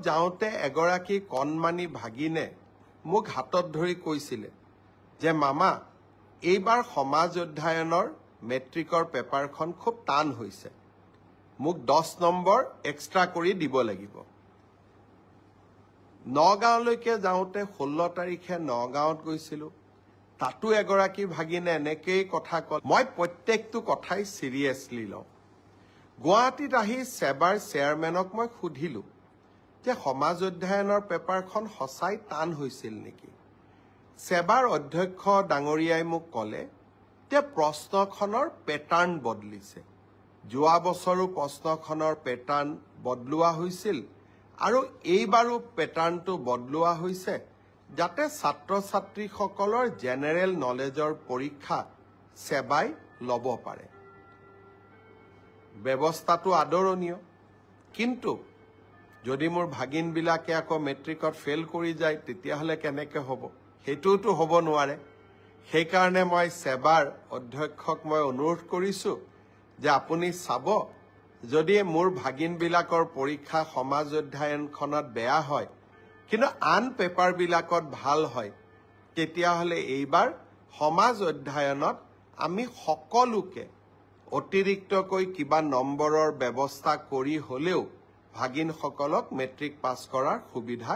যাওঁতে এগৰাকী কণমানি ভাগিনে মোক হাতত ধৰি কৈছিলে যে মামা এইবাৰ সমাজ অধ্যয়নৰ মেট্ৰিকৰ পেপাৰখন খুব টান হৈছে, মোক 10 নম্বৰ এক্সট্ৰা কৰি দিব লাগিব। নগাঁৱলৈকে যাওঁতে 16 তাৰিখে নগাঁৱত গৈছিলোঁ, তাতো এগৰাকী ভাগিনে এনেকেই কথা কল। মই প্ৰত্যেকটো কথাই চিৰিয়াছলি লওঁ। গুৱাহাটীত আহি সেবাৰ চেয়াৰমেনক মই সুধিলোঁ যে সমাজ অধ্যয়নৰ পেপাৰখন সঁচাই টান হৈছিল নেকি। সেবাৰ অধ্যক্ষ ডাঙৰীয়াই মোক ক'লে যে প্ৰশ্নখনৰ পেটাৰ্ণ বদলিছে। যোৱা বছৰো প্ৰশ্নখনৰ পেটাৰ্ণ বদলোৱা হৈছিল আৰু এইবাৰো পেটাৰ্ণটো বদলোৱা হৈছে যাতে ছাত্ৰ ছাত্ৰীসকলৰ জেনেৰেল নলেজৰ পৰীক্ষা সেবাই ল'ব পাৰে। ব্যৱস্থাটো আদৰণীয়, কিন্তু যদি মোৰ ভাগিনবিলাকে আকৌ মেট্ৰিকত ফেইল কৰি যায় তেতিয়াহ'লে কেনেকৈ হ'ব? সেইটোতো হ'ব নোৱাৰে। সেইকাৰণে মই সেবাৰ অধ্যক্ষক মই অনুৰোধ কৰিছোঁ যে আপুনি চাব, যদি মোৰ ভাগিনবিলাকৰ পৰীক্ষা সমাজ অধ্যয়নখনত বেয়া হয় কিন্তু আন পেপাৰবিলাকত ভাল হয়, তেতিয়াহ'লে এইবাৰ সমাজ অধ্যয়নত আমি সকলোকে অতিৰিক্তকৈ কিবা নম্বৰৰ ব্যৱস্থা কৰি হ'লেও ভাগিনসকলক মেট্ৰিক পাছ কৰাৰ সুবিধা